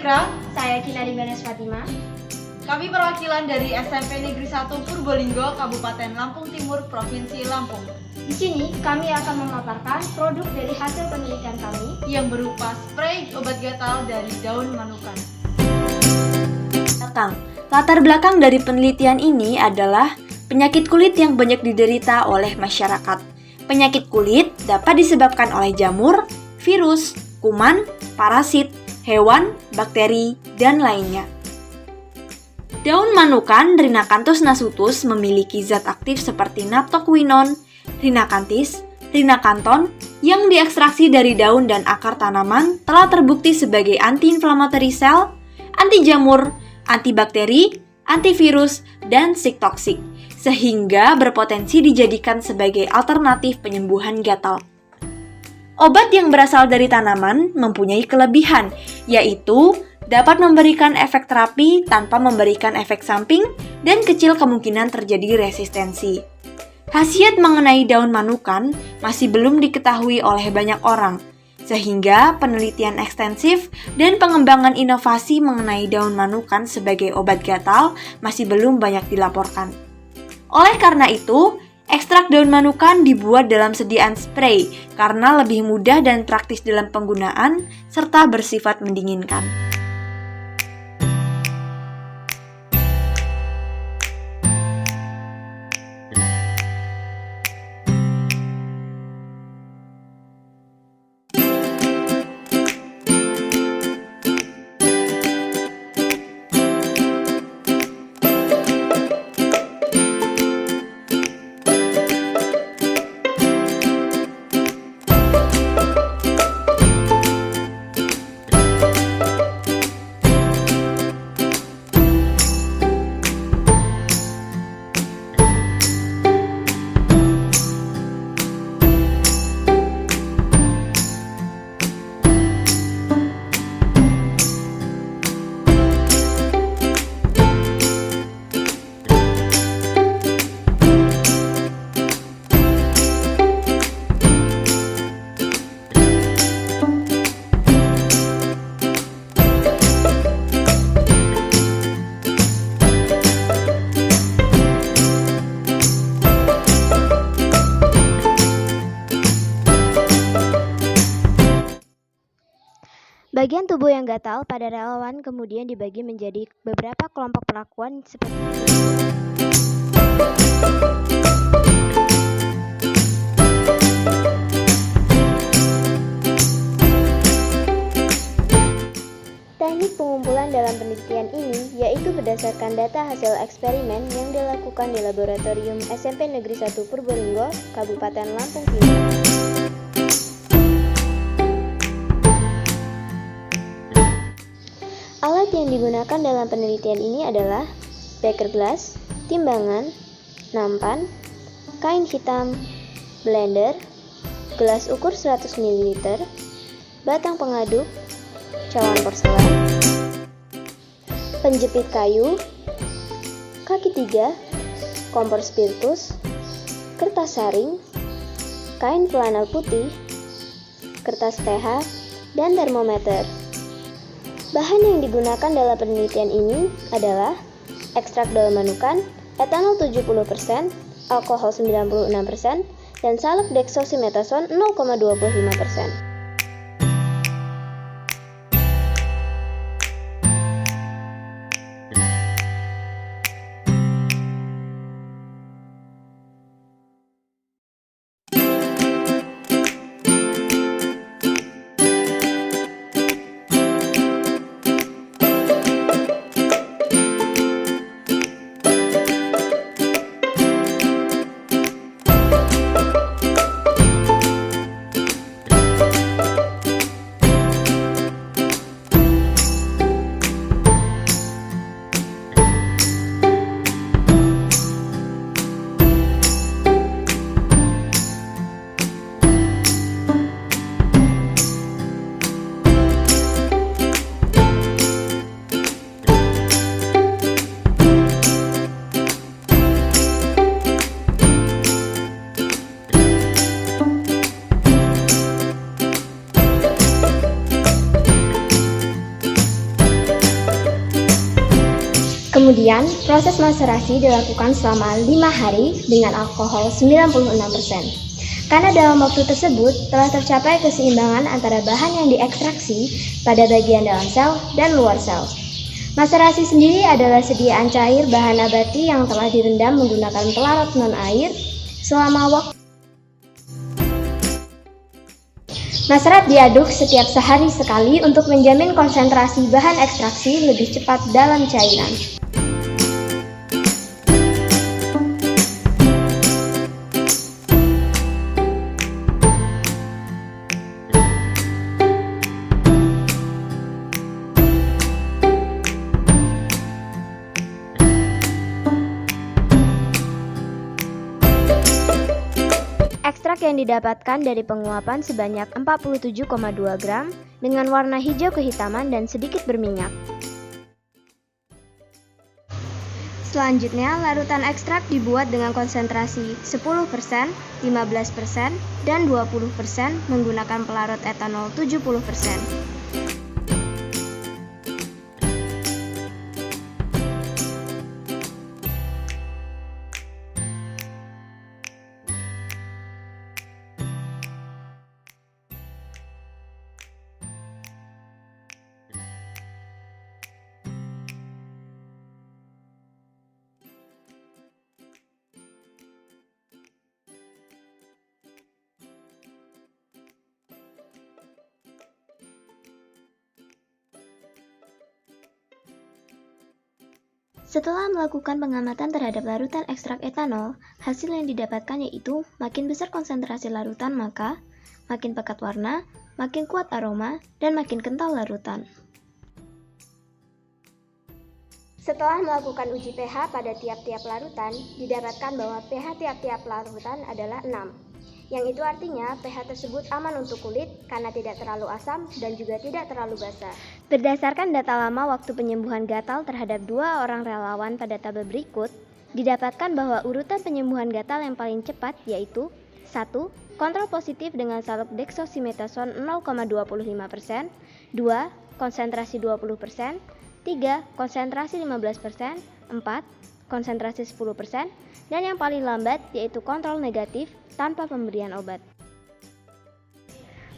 Fikra. Saya Kinari Ganes Fatima. Kami perwakilan dari SMP Negeri 1 Purbolinggo, Kabupaten Lampung Timur, Provinsi Lampung. Di sini kami akan memaparkan produk dari hasil penelitian kami yang berupa spray obat gatal dari daun manukan. Latar belakang dari penelitian ini adalah penyakit kulit yang banyak diderita oleh masyarakat. Penyakit kulit dapat disebabkan oleh jamur, virus, kuman, parasit, hewan, bakteri, dan lainnya. Daun manukan Rhinacanthus nasutus memiliki zat aktif seperti naptoquinone, rhinacanthis, rhinacanthon yang diekstraksi dari daun dan akar tanaman telah terbukti sebagai anti-inflammatory sel, anti jamur, antibakteri, antivirus, dan siktoksik, sehingga berpotensi dijadikan sebagai alternatif penyembuhan gatal. Obat yang berasal dari tanaman mempunyai kelebihan, yaitu dapat memberikan efek terapi tanpa memberikan efek samping dan kecil kemungkinan terjadi resistensi. Khasiat mengenai daun manukan masih belum diketahui oleh banyak orang, sehingga penelitian ekstensif dan pengembangan inovasi mengenai daun manukan sebagai obat gatal masih belum banyak dilaporkan. Oleh karena itu, ekstrak daun manukan dibuat dalam sediaan spray karena lebih mudah dan praktis dalam penggunaan serta bersifat mendinginkan. Bagian tubuh yang gatal pada relawan kemudian dibagi menjadi beberapa kelompok perlakuan seperti teknik pengumpulan dalam penelitian ini yaitu berdasarkan data hasil eksperimen yang dilakukan di laboratorium SMP Negeri 1 Purbolinggo, Kabupaten Lampung Timur. Alat yang digunakan dalam penelitian ini adalah beker glass, timbangan, nampan, kain hitam, blender, gelas ukur 100 ml, batang pengaduk, cawan porselen, penjepit kayu, kaki 3, kompor spiritus, kertas saring, kain flanel putih, kertas PH, dan termometer. Bahan yang digunakan dalam penelitian ini adalah ekstrak daun manukan, etanol 70%, alkohol 96%, dan salep deksosimetazon 0,25%. Kemudian, proses maserasi dilakukan selama 5 hari dengan alkohol 96%. Karena dalam waktu tersebut telah tercapai keseimbangan antara bahan yang diekstraksi pada bagian dalam sel dan luar sel. Maserasi sendiri adalah sediaan cair bahan nabati yang telah direndam menggunakan pelarut non-air selama waktu. Maserat diaduk setiap sehari sekali untuk menjamin konsentrasi bahan ekstraksi lebih cepat dalam cairan. Ekstrak yang didapatkan dari penguapan sebanyak 47,2 gram dengan warna hijau kehitaman dan sedikit berminyak. Selanjutnya, larutan ekstrak dibuat dengan konsentrasi 10%, 15%, dan 20% menggunakan pelarut etanol 70%. Setelah melakukan pengamatan terhadap larutan ekstrak etanol, hasil yang didapatkan yaitu makin besar konsentrasi larutan maka makin pekat warna, makin kuat aroma, dan makin kental larutan. Setelah melakukan uji pH pada tiap-tiap larutan, didapatkan bahwa pH tiap-tiap larutan adalah 6. Yang itu artinya pH tersebut aman untuk kulit karena tidak terlalu asam dan juga tidak terlalu basah. Berdasarkan data lama waktu penyembuhan gatal terhadap 2 orang relawan pada tabel berikut, didapatkan bahwa urutan penyembuhan gatal yang paling cepat yaitu 1. Kontrol positif dengan salep dexosimetason 0,25%, 2. Konsentrasi 20%, 3. Konsentrasi 15%, 4. Konsentrasi 10%, dan yang paling lambat yaitu kontrol negatif tanpa pemberian obat.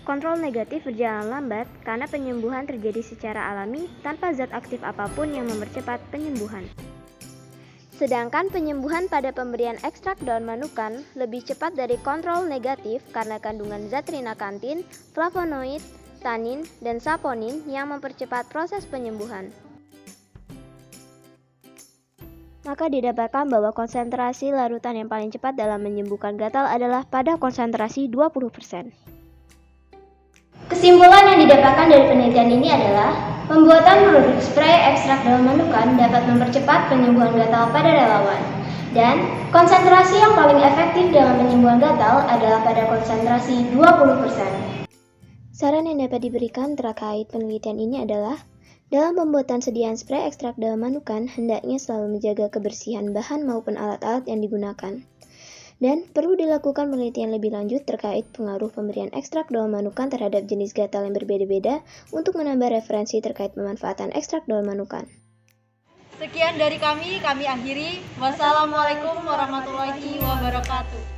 Kontrol negatif berjalan lambat karena penyembuhan terjadi secara alami tanpa zat aktif apapun yang mempercepat penyembuhan. Sedangkan penyembuhan pada pemberian ekstrak daun manukan lebih cepat dari kontrol negatif karena kandungan zat rinakantin, flavonoid, tanin, dan saponin yang mempercepat proses penyembuhan. Maka didapatkan bahwa konsentrasi larutan yang paling cepat dalam menyembuhkan gatal adalah pada konsentrasi 20%. Kesimpulan yang didapatkan dari penelitian ini adalah pembuatan produk spray ekstrak daun manukan dapat mempercepat penyembuhan gatal pada relawan. Dan konsentrasi yang paling efektif dalam penyembuhan gatal adalah pada konsentrasi 20%. Saran yang dapat diberikan terkait penelitian ini adalah dalam pembuatan sediaan spray ekstrak daun manukan, hendaknya selalu menjaga kebersihan bahan maupun alat-alat yang digunakan. Dan perlu dilakukan penelitian lebih lanjut terkait pengaruh pemberian ekstrak daun manukan terhadap jenis gatal yang berbeda-beda untuk menambah referensi terkait pemanfaatan ekstrak daun manukan. Sekian dari kami akhiri. Wassalamualaikum warahmatullahi wabarakatuh.